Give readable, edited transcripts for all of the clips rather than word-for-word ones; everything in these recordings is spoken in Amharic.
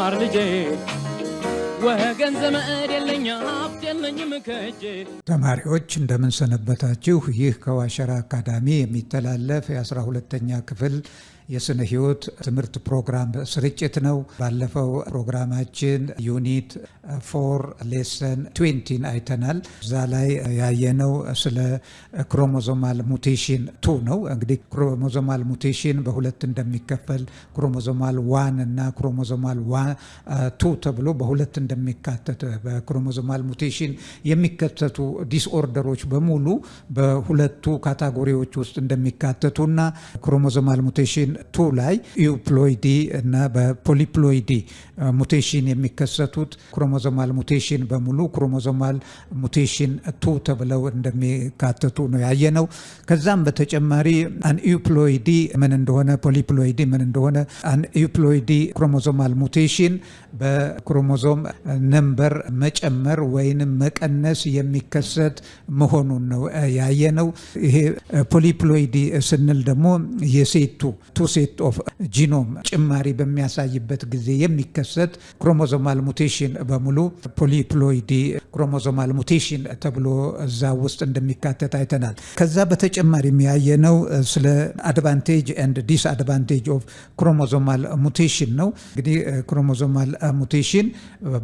ማር ልጄ ወገን ዘመድ የለኝ ሀብት የለኝም ከእጄ። ተማሪዎች እንደምን ሰነበታችሁ? ይህ ከዋሸራ አካዳሚ የሚተላለፍ የ12ኛ ክፍል የስነ ህይወት ትምህርት ፕሮግራም ስርጭት ነው። ባለፈው ፕሮግራማችን ዩኒት 4 ሌሰን 20 አይተናል። እዛ ላይ ያየነው ስለ ክሮሞዞማል ሙቴሽን 2 ነው። እንግዲህ ክሮሞዞማል ሙቴሽን በሁለት እንደሚከፈል ክሮሞዞማል 1 እና ክሮሞዞማል 2 ተብሎ በሁለት እንደሚካተት በክሮሞዞማል ሙቴሽን የሚከሰቱ ዲስኦርደሮች በሙሉ በሁለቱ ካታጎሪዎች ውስጥ እንደሚካተቱና ክሮሞዞማል ሙቴሽን 2 ላይ ዩፕሎይዲ እና በፖሊፕሎይዲ ሙቴሽን የሚከሰቱት ክሮሞዞማል ሙቴሽን በሙሉ ክሮሞዞማል ሙቴሽን 2 ተብለው እንደሚካተቱ ነው ያየነው። ከዛም በተጨማሪ አንዩፕሎይዲ ምን እንደሆነ ፖሊፕሎይዲ ምን እንደሆነ አንዩፕሎይዲ ክሮሞዞማል ሙቴሽን በክሮሞዞም ነምበር መጨመር ወይንም መቀነስ የሚከሰት መሆኑን ነው ያየነው። ይሄ ፖሊፕሎይዲ ስንል ደግሞ የሴቱ ሴት ኦፍ ጂኖም ጭማሪ በሚያሳይበት ጊዜ የሚከሰት ክሮሞዞማል ሙቴሽን በሙሉ ፖሊፕሎይዲ ክሮሞዞማል ሙቴሽን ተብሎ እዛ ውስጥ እንደሚካተት አይተናል። ከዛ በተጨማሪ የሚያየነው ስለ አድቫንቴጅ ኤንድ ዲስአድቫንቴጅ ኦፍ ክሮሞዞማል ሙቴሽን ነው። እንግዲህ ክሮሞዞማል ሙቴሽን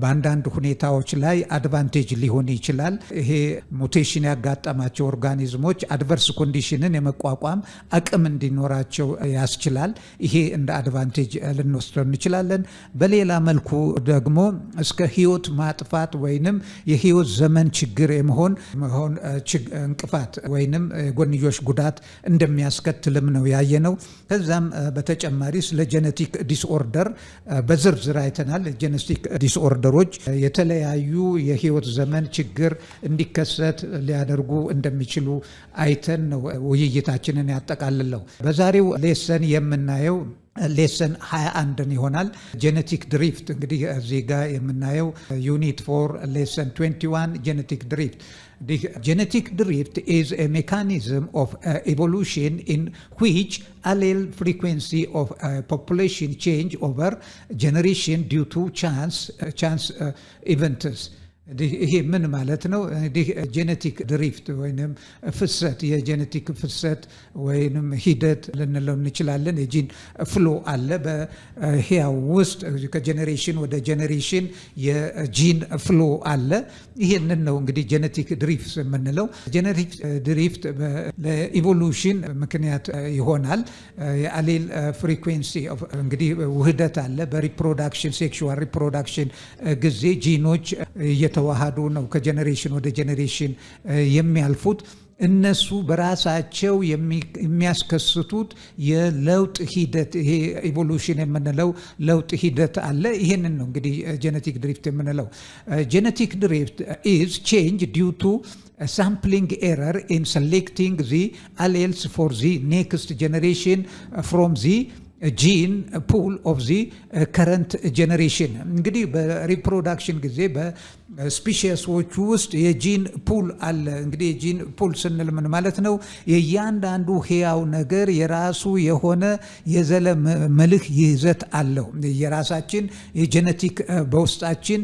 በአንዳንድ ሁኔታዎች ላይ አድቫንቴጅ ሊሆን ይችላል። ይሄ ሙቴሽን ያጋጠማቸው ኦርጋኒዝሞች አድቨርስ ኮንዲሽንን የመቋቋም አቅም እንዲኖራቸው ያስችላል። ይሄ እንደ አድቫንቴጅ ልንወስደው እንችላለን። በሌላ መልኩ ደግሞ እስከ ህይወት ማጥፋት ወይንም የህይወት ዘመን ችግር የመሆን እንቅፋት ወይንም የጎንዮሽ ጉዳት እንደሚያስከትልም ነው ያየነው። ከዛም በተጨማሪ ስለ ጄኔቲክ ዲስኦርደር በዝርዝር አይተናል። ጄኔቲክ ዲስኦርደሮች የተለያዩ የህይወት ዘመን ችግር እንዲከሰት ሊያደርጉ እንደሚችሉ አይተን ነው ውይይታችንን ያጠቃልለው። በዛሬው ሌሰን የምናየው ሌሰን 21 ይሆናል። ጄኔቲክ ድሪፍት እንግዲህ እዚህ ጋር የምናየው ዩኒት 4 ሌሰን 21 ጄኔቲክ ድሪፍት። Genetic drift is a mechanism of evolution in which allele frequency of population change over generation due to chance events. ይሄ ምን ማለት ነው? ጄኔቲክ ድሪፍት ወይንም ፍሰት የጄኔቲክ ፍሰት ወይንም ሂደት ልንለው እንችላለን። የጂን ፍሎ አለ በህያው ውስጥ ከጄኔሬሽን ወደ ጄኔሬሽን የጂን ፍሎ አለ። ይሄንን ነው እንግዲህ ጄኔቲክ ድሪፍት የምንለው። ጄኔቲክ ድሪፍት ለኢቮሉሽን ምክንያት ይሆናል። የአሌል ፍሪኩዌንሲ እንግዲህ ውህደት አለ። በሪፕሮዳክሽን ሴክሹዋል ሪፕሮዳክሽን ጊዜ ጂኖች ተዋሃዱ ነው ከጄኔሬሽን ወደ ጄኔሬሽን የሚያልፉት። እነሱ በራሳቸው የሚያስከስቱት የለውጥ ሂደት ይሄ ኢቮሉሽን የምንለው ለውጥ ሂደት አለ። ይሄንን ነው እንግዲህ ጄኔቲክ ድሪፍት የምንለው። ጄኔቲክ ድሪፍት is change due to a sampling error in selecting the alleles for the next generation from the ጂን ፑል ኦፍ ዚ ከረንት ጄኔሬሽን። እንግዲህ በሪፕሮዳክሽን ጊዜ በስፒሺሶቹ ውስጥ የጂን ፑል አለ። እንግዲህ የጂን ፑል ስንል ምን ማለት ነው? የእያንዳንዱ ህያው ነገር የራሱ የሆነ የዘለ መልክ ይዘት አለው። የራሳችን የጄኔቲክ በውስጣችን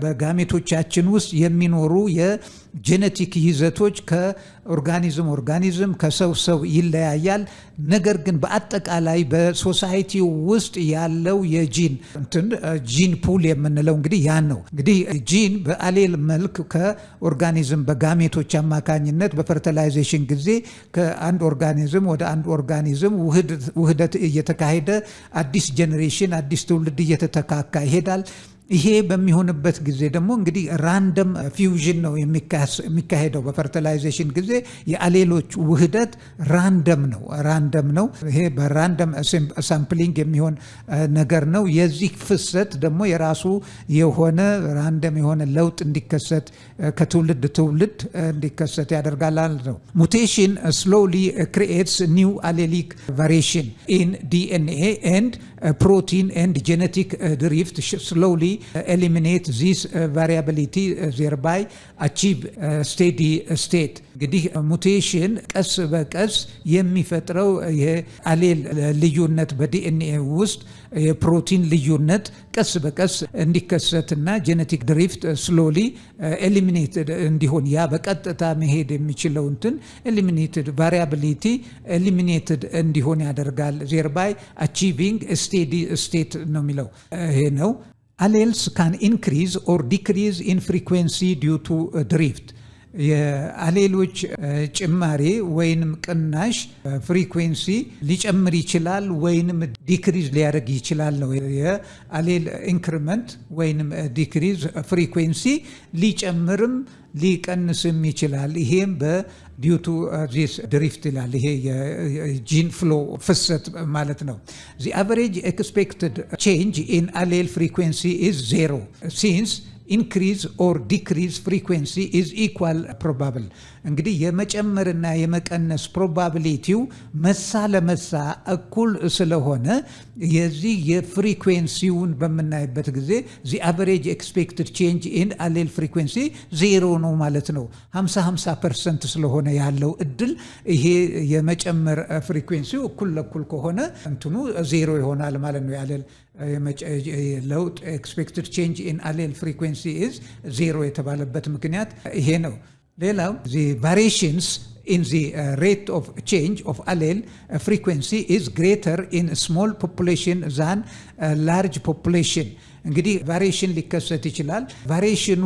በጋሜቶቻችን ውስጥ የሚኖሩ የጄኔቲክ ይዘቶች ከኦርጋኒዝም ከሰው ይለያያል። ነገር ግን በአጠቃላይ በሶሳይቲ ውስጥ ያለው ጂን ፑል የምንለው እንግዲህ ያን ነው። እንግዲህ ጂን በአሌል መልክ ከኦርጋኒዝም በጋሜቶች አማካኝነት በፈርቲላይዜሽን ጊዜ ከአንድ ኦርጋኒዝም ወደ አንድ ኦርጋኒዝም ውህደት እየተካሄደ አዲስ ጄኔሬሽን አዲስ ትውልድ እየተተካካ ይሄዳል። ይሄ በሚሆንበት ጊዜ ደግሞ እንግዲህ ራንደም ፊውዥን ነው የሚካሄደው። በፈርቲላይዜሽን ጊዜ የአሌሎች ውህደት ራንደም ነው። ይሄ በራንደም ሳምፕሊንግ የሚሆን ነገር ነው። የዚህ ፍሰት ደግሞ የራሱ የሆነ ራንደም የሆነ ለውጥ እንዲከሰት ከትውልድ ትውልድ እንዲከሰት ያደርጋል ማለት ነው። ሙቴሽን ስሎሊ ክሪኤትስ ኒው አሌሊክ ቫሪዬሽን ኢን ዲኤንኤ ኤንድ ፕሮቲን ኤንድ ጄኔቲክ ድሪፍት ስሎሊ eliminate this variability thereby achieve steady state። እንግዲህ ሙቴሽን ቀስ በቀስ የሚፈጥረው የአሌል ልዩነት በዲኤንኤ ውስጥ የፕሮቲን ልዩነት ቀስ በቀስ እንዲከሰትና ጄኔቲክ ድሪፍት ስሎሊ ኤሊሚኔትድ እንዲሆን ያ በቀጥታ መሄድ የሚችለው እንትን ኤሊሚኔትድ ቫሪያቢሊቲ ኤሊሚኔትድ እንዲሆን ያደርጋል። thereby achieving a steady state ነው የሚለው ይሄ ነው። alleles can increase or decrease in frequency due to drift። የአሌሎች ጭማሪ ወይንም ቅናሽ ፍሪኩዌንሲ ሊጨምር ይችላል ወይንም ዲክሪዝ ሊያደርግ ይችላል ነው። የአሌል ኢንክሪመንት ወይንም ዲክሪዝ ፍሪኩዌንሲ ሊጨምርም ሊቀንስም ይችላል። ይሄም በዲዩ ቱ ዚስ ድሪፍት ይላል። ይሄ የጂን ፍሎ ፍሰት ማለት ነው። the average expected change in allele frequency is 0 since increase or decrease frequency is equal probable። እንግዲህ የመጨመርና የመቀነስ ፕሮባቢሊቲው መሳ ለመሳ እኩል ስለሆነ የዚህ የፍሪኩዌንሲውን በምናይበት ጊዜ the average expected change in allele frequency 0 ነው ማለት ነው። 50% ስለሆነ ያለው እድል ይሄ የመጨመር ፍሪኩዌንሲው እኩል ለኩል ከሆነ እንትኑ 0 ይሆናል ማለት ነው። ያለል ለውጥ expected change in allele frequency is 0 የተባለበት ምክንያት ይሄ ነው። ሌላው the variations in the rate of change of allele frequency is greater in a small population than a large population። እንግዲህ ቫሪዬሽን ሊከሰት ይችላል። ቫሪዬሽኑ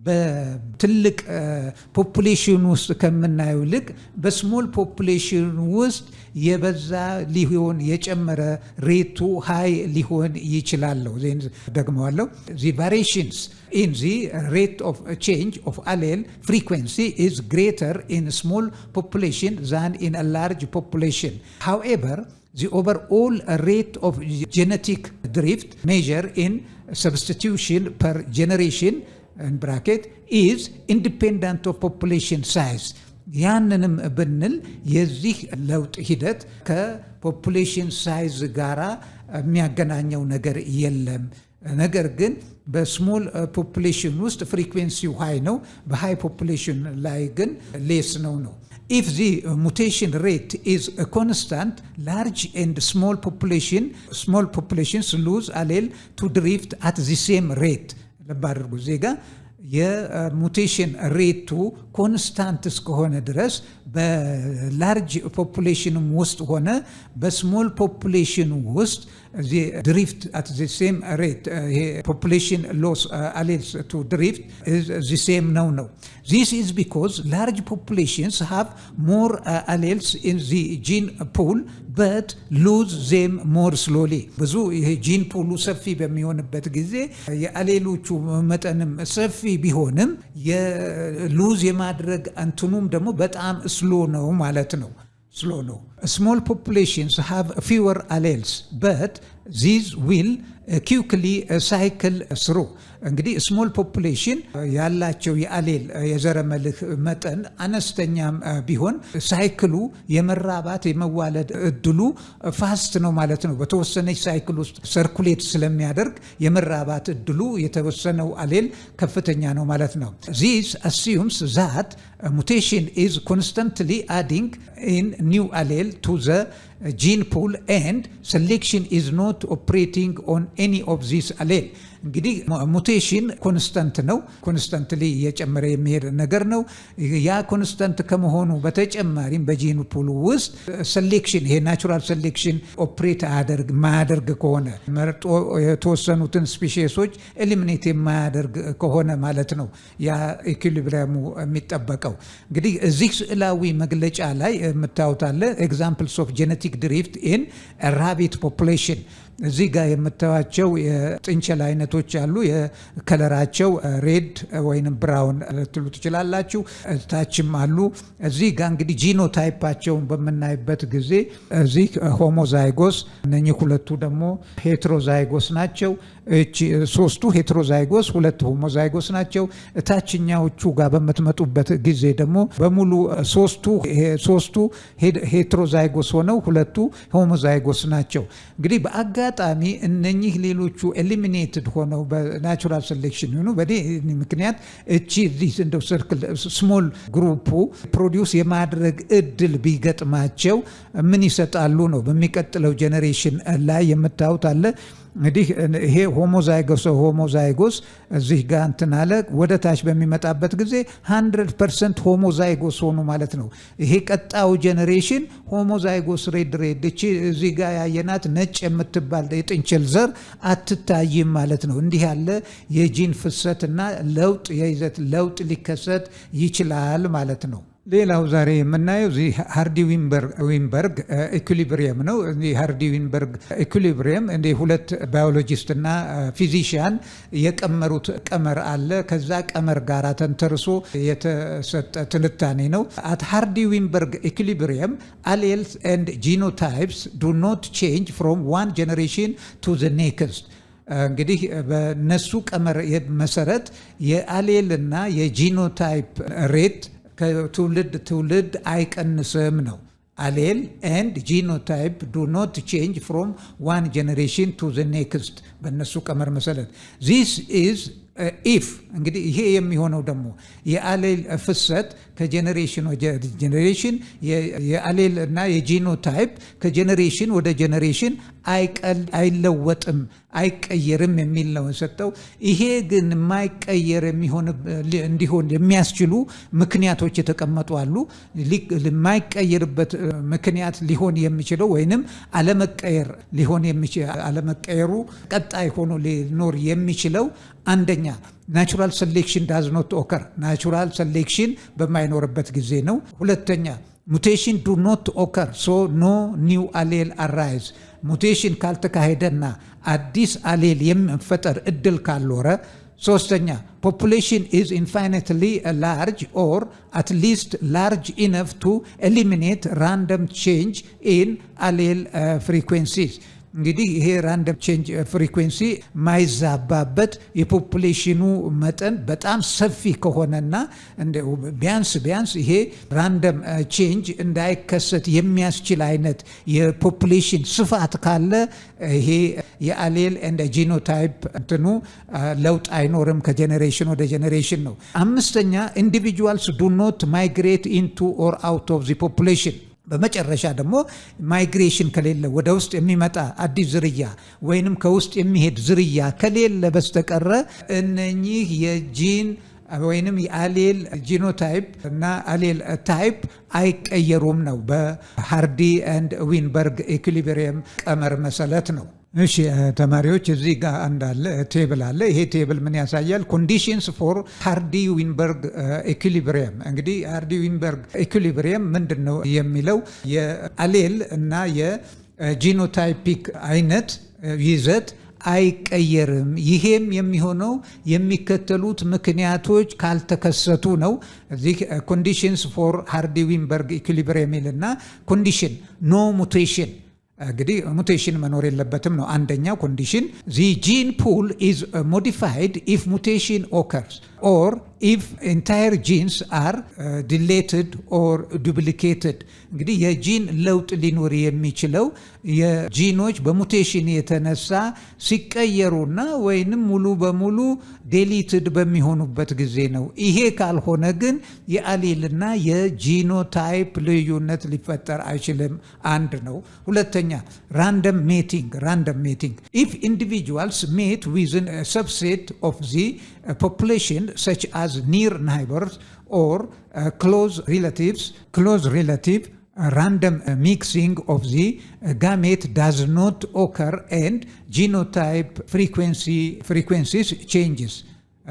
በትልቅ ፖፑሌሽን ውስጥ ከምናየው ልክ በስሞል ፖፑሌሽን ውስጥ የበዛ ሊሆን የጨመረ ሬቱ ሃይ ሊሆን ይችላል ነው። ደግመዋለሁ። the variations in the rate of change of allele frequency is greater in a small population than in a large population. However, the overall rate of genetic drift measured in substitution per generation in bracket is independent of population size። ያንንም ብንል የዚህ ለውጥ ሂደት ከፖፑሌሽን ሳይዝ ጋራ የሚያገናኘው ነገር የለም። ነገር ግን በስሞል ፖፑሌሽን ውስጥ ፍሪኩዌንሲው ሃይ ነው፣ በሃይ ፖፑሌሽን ላይ ግን ሌስ ነው። If the mutation rate is a constant, large and small populations lose allele to drift at the same rate። ለባድርጉ ዜጋ የሙቴሽን ሬቱ ኮንስታንት እስከሆነ ድረስ በላርጅ ፖፑሌሽንም ውስጥ ሆነ በስሞል ፖፑሌሽን ውስጥ ድሪፍት አት ዘ ሴም ሬት ፖፑሌሽን ሎስ alleles to drift is the same ነው። This is because large populations have more alleles in the gene pool but lose them more slowly። ብዙ ይሄ ጂን ፑሉ ሰፊ በሚሆንበት ጊዜ የአሌሎቹ መጠንም ሰፊ ቢሆንም የሉዝ የማድረግ እንትኑም ደግሞ በጣም ስሎ ነው ማለት ነው። slow ነው። Small populations have fewer alleles but these will quickly cycle through። እንግዲህ ስሞል ፖፑሌሽን ያላቸው የአሌል የዘረመልህ መጠን አነስተኛም ቢሆን ሳይክሉ የመራባት የመዋለድ እድሉ ፋስት ነው ማለት ነው። በተወሰነች ሳይክል ውስጥ ሰርኩሌት ስለሚያደርግ የመራባት እድሉ የተወሰነው አሌል ከፍተኛ ነው ማለት ነው። This assumes that mutation is constantly adding in new allele to the gene pool and selection is not operating on any of these allele። እንግዲህ ሙቴሽን ኮንስታንት ነው፣ ኮንስታንትሊ እየጨመረ የሚሄድ ነገር ነው። ያ ኮንስታንት ከመሆኑ በተጨማሪም በጂን ፑል ውስጥ ሴሌክሽን ይሄ ናቹራል ሴሌክሽን ኦፕሬት ማያደርግ ከሆነ መርጦ የተወሰኑትን ስፔሺሶች ኤሊሚኔት የማያደርግ ከሆነ ማለት ነው ያ ኢኩሊብሪየሙ የሚጠበቀው። እንግዲህ እዚህ ስዕላዊ መግለጫ ላይ የምታዩት አለ ኤግዛምፕልስ ኦፍ ጄኔቲክ ድሪፍት ኢን ራቢት ፖፑሌሽን። እዚህ ጋር የምታዩቸው የጥንቸል አይነቶች አሉ። የከለራቸው ሬድ ወይንም ብራውን ልትሉ ትችላላችሁ። ታችም አሉ። እዚህ ጋር እንግዲህ ጂኖታይፓቸውን በምናይበት ጊዜ እዚህ ሆሞዛይጎስ፣ እነኚህ ሁለቱ ደግሞ ሄትሮዛይጎስ ናቸው። እቺ ሶስቱ ሄትሮዛይጎስ፣ ሁለቱ ሆሞዛይጎስ ናቸው። ታችኛዎቹ ጋር በምትመጡበት ጊዜ ደግሞ በሙሉ ሶስቱ ሄትሮዛይጎስ ሆነው ሁለቱ ሆሞዛይጎስ ናቸው። እንግዲህ በአጋጣሚ በአጋጣሚ እነኚህ ሌሎቹ ኤሊሚኔትድ ሆነው በናቹራል ሴሌክሽን ሆኖ ምክንያት እቺ እንደው ሰርክል ስሞል ግሩፑ ፕሮዲውስ የማድረግ እድል ቢገጥማቸው ምን ይሰጣሉ ነው በሚቀጥለው ጄኔሬሽን ላይ የምታዩት አለ። እንግዲህ ይሄ ሆሞዛይጎስ እዚህ ጋር እንትን አለ ወደ ታች በሚመጣበት ጊዜ 100% ሆሞዛይጎስ ሆኑ ማለት ነው። ይሄ ቀጣዩ ጄኔሬሽን ሆሞዛይጎስ ሬድ እቺ እዚህ ጋር ያየናት ነጭ የምትባል የጥንቸል ዘር አትታይም ማለት ነው። እንዲህ ያለ የጂን ፍሰትና ለውጥ የይዘት ለውጥ ሊከሰት ይችላል ማለት ነው። ሌላው ዛሬ የምናየው እዚህ ሃርዲ ዊንበርግ ኢኩሊብሪየም ነው። ሃርዲ ዊንበርግ ኢኩሊብሪየም እንደ ሁለት ባዮሎጂስትና ፊዚሽያን የቀመሩት ቀመር አለ። ከዛ ቀመር ጋር ተንተርሶ የተሰጠ ትንታኔ ነው። አት ሃርዲ ዊንበርግ ኢኩሊብሪየም alleles and genotypes do not change from one generation to the next። እንግዲህ በነሱ ቀመር መሰረት የአሌል እና የጂኖታይፕ ሬት ከትውልድ አይቀንስም ነው። አሌል ኤንድ ጂኖታይፕ ዱ ኖት ቼንጅ ፍሮም ዋን ጄኔሬሽን ቱ ዘ ኔክስት በእነሱ ቀመር መሰረት ዚስ ኢዝ ኢፍ እንግዲህ ይሄ የሚሆነው ደግሞ የአሌል ፍሰት ከጄኔሬሽን ወደ ጄኔሬሽን የአሌል እና የጂኖታይፕ ከጄኔሬሽን ወደ ጄኔሬሽን አይለወጥም አይቀየርም የሚል ነው የሰጠው። ይሄ ግን የማይቀየር እንዲሆን የሚያስችሉ ምክንያቶች የተቀመጡ አሉ። የማይቀየርበት ምክንያት ሊሆን የሚችለው ወይንም አለመቀየሩ ቀጣይ ሆኖ ሊኖር የሚችለው አንደኛ ናቹራል ሴሌክሽን ዳዝ ኖት ኦከር ናቹራል ሴሌክሽን በማይኖርበት ጊዜ ነው። ሁለተኛ ሙቴሽን ዱ ኖት ኦከር ሶ ኖ ኒው አሌል አራይዝ ሙቴሽን ካልተካሄደና አዲስ አሌል የሚፈጠር እድል ካልኖረ። ሶስተኛ population is infinitely large or at least large enough to eliminate random change in allele frequencies። እንግዲህ ይሄ ራንደም ቼንጅ ፍሪኩዌንሲ ማይዛባበት የፖፑሌሽኑ መጠን በጣም ሰፊ ከሆነና ቢያንስ ይሄ ራንደም ቼንጅ እንዳይከሰት የሚያስችል አይነት የፖፑሌሽን ስፋት ካለ ይሄ የአሌል ኤንድ ጂኖታይፕ እንትኑ ለውጥ አይኖርም ከጄኔሬሽን ወደ ጄኔሬሽን ነው። አምስተኛ ኢንዲቪጁዋልስ ዱ ኖት ማይግሬት ኢንቱ ኦር አውት ኦፍ ዚ ፖፑሌሽን። በመጨረሻ ደግሞ ማይግሬሽን ከሌለ ወደ ውስጥ የሚመጣ አዲስ ዝርያ ወይንም ከውስጥ የሚሄድ ዝርያ ከሌለ በስተቀረ እነኚህ የጂን ወይንም የአሌል ጂኖታይፕ እና አሌል ታይፕ አይቀየሩም ነው በሃርዲ ኤንድ ዊንበርግ ኢኩሊብሪየም ቀመር መሰረት ነው። እሺ ተማሪዎች እዚህ ጋር አንዳለ ቴብል አለ። ይሄ ቴብል ምን ያሳያል? ኮንዲሽንስ ፎር ሃርዲ ዊንበርግ ኢኩሊብሪየም። እንግዲህ ሃርዲ ዊንበርግ ኢኩሊብሪየም ምንድነው የሚለው የአሌል እና የጂኖታይፒክ አይነት ይዘት አይቀየርም። ይሄም የሚሆነው የሚከተሉት ምክንያቶች ካልተከሰቱ ነው። እዚህ ኮንዲሽንስ ፎር ሃርዲ ዊንበርግ ኢኩሊብሪየም እና ኮንዲሽን ኖ ሙቴሽን እንግዲህ ሙቴሽን መኖር የለበትም ነው አንደኛው ኮንዲሽን። ዚ ጂን ፑል ኢዝ ሞዲፋይድ ኢፍ ሙቴሽን ኦከርስ ኦር ኢፍ ኢንታየር ጂንስ አር ዲሌትድ ኦር ዱፕሊኬትድ። እንግዲህ የጂን ለውጥ ሊኖር የሚችለው የጂኖች በሙቴሽን የተነሳ ሲቀየሩና ወይንም ሙሉ በሙሉ ዴሊትድ በሚሆኑበት ጊዜ ነው። ይሄ ካልሆነ ግን የአሌልና የጂኖታይፕ ልዩነት ሊፈጠር አይችልም። አንድ ነው። ሁለተኛ ራንደም ሜቲንግ ኢፍ ኢንዲቪጁዋልስ ሜት ዊዝን ሰብሴት ኦፍ ዚ population such as near neighbors or close relative random mixing of the gamete does not occur and genotype frequencies changes።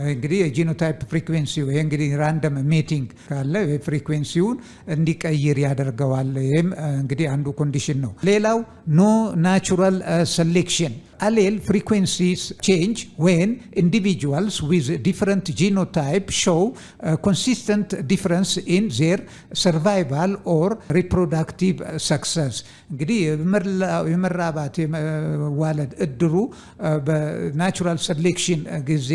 እንግዲህ የጂኖታይፕ ፍሪኩዌንሲ ወይ እንግዲህ ራንደም ሜቲንግ ካለ ፍሪኩዌንሲውን እንዲቀይር ያደርገዋል። ይህም እንግዲህ አንዱ ኮንዲሽን ነው። ሌላው ኖ ናቹራል ሴሌክሽን allele frequencies change when individuals with different genotype show consistent difference in their survival or reproductive success እንግዲህ የመራባት የመዋለድ እድሩ በናቹራል ሴሌክሽን ጊዜ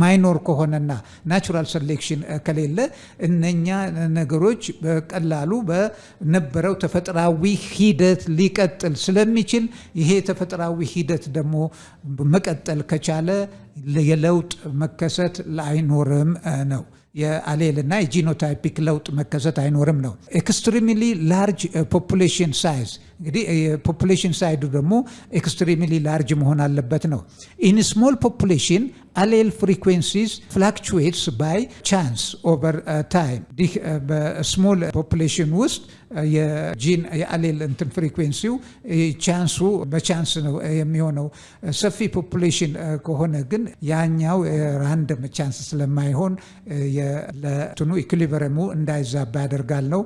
ማይኖር ከሆነና ናቹራል ሴሌክሽን ከሌለ እነኛ ነገሮች በቀላሉ በነበረው ተፈጥሯዊ ሂደት ሊቀጥል ስለሚችል ይሄ ተፈጥሯዊ ሂደት ደግሞ መቀጠል ከቻለ የለውጥ መከሰት ላይኖርም ነው የአሌልና የጂኖታይፒክ ለውጥ መከሰት አይኖርም ነው ኤክስትሪምሊ ላርጅ ፖፑሌሽን ሳይዝ እንግዲህ ፖፑሌሽን ሳይዱ ደግሞ ኤክስትሪምሊ ላርጅ መሆን አለበት ነው ኢን ስሞል ፖፑሌሽን allele frequencies fluctuates by chance over time ዲህ በስሞል ፖፑሌሽን ውስጥ የጂን የአሌል እንትን ፍሪኩዌንሲው ቻንሱ በቻንስ ነው የሚሆነው ሰፊ ፖፑሌሽን ከሆነ ግን ያኛው ራንደም ቻንስ ስለማይሆን ለትኑ ኢኩሊብሪየሙ እንዳይዛባ ያደርጋል ነው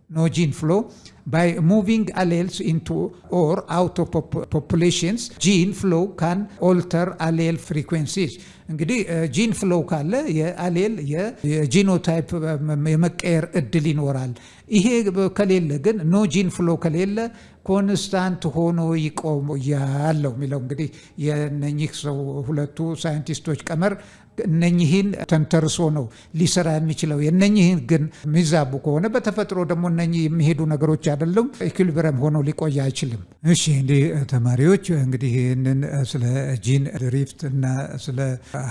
no gene flow by moving alleles into or out of populations gene flow can alter allele frequencies እንግዲህ ጂን ፍሎው ካለ የአሌል የጂኖታይፕ የመቀየር እድል ይኖራል ይሄ ከሌለ ግን ኖ ጂን ፍሎው ከሌለ ኮንስታንት ሆኖ ይቆያል የሚለው እንግዲህ የነኚህ ሰው ሁለቱ ሳይንቲስቶች ቀመር እነኚህን ተንተርሶ ነው ሊሰራ የሚችለው የነኚህን ግን ሚዛቡ ከሆነ በተፈጥሮ ደግሞ እነኚህ የሚሄዱ ነገሮች አይደለም ኢኩሊብሪየም ሆኖ ሊቆይ አይችልም እሺ እንግዲህ ተማሪዎች እንግዲህ ይህንን ስለ ጂን ድሪፍት እና ስለ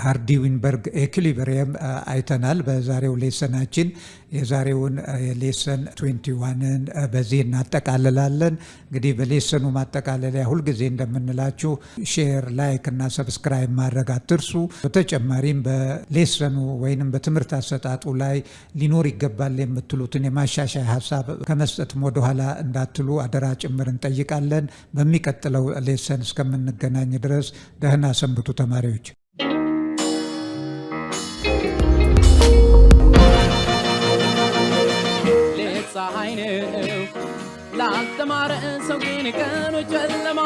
ሃርዲ-ዊንበርግ ኢኩሊብሪየም አይተናል በዛሬው ሌሰናችን የዛሬውን ሌሰን 21ን በዚህ እናጠቃልላለን እንግዲህ በሌሰኑ ማጠቃለያ ሁሉ ጊዜ እንደምንላችሁ ሼር ላይክ እና ሰብስክራይብ ማድረግ አትርሱ በተጨማሪም በሌሰኑ ወይንም በትምህርት አሰጣጡ ላይ ሊኖር ይገባል የምትሉትን የማሻሻያ ሐሳብ ከመስጠት ወደ ኋላ እንዳትሉ አደራ ጭምር እንጠይቃለን በሚቀጥለው ሌሰን እስከምንገናኝ ድረስ ደህና ሰንብቱ ተማሪዎች ፀሐይ ነው ላልተማረ ሰው ግን ቀኑ ጨለማ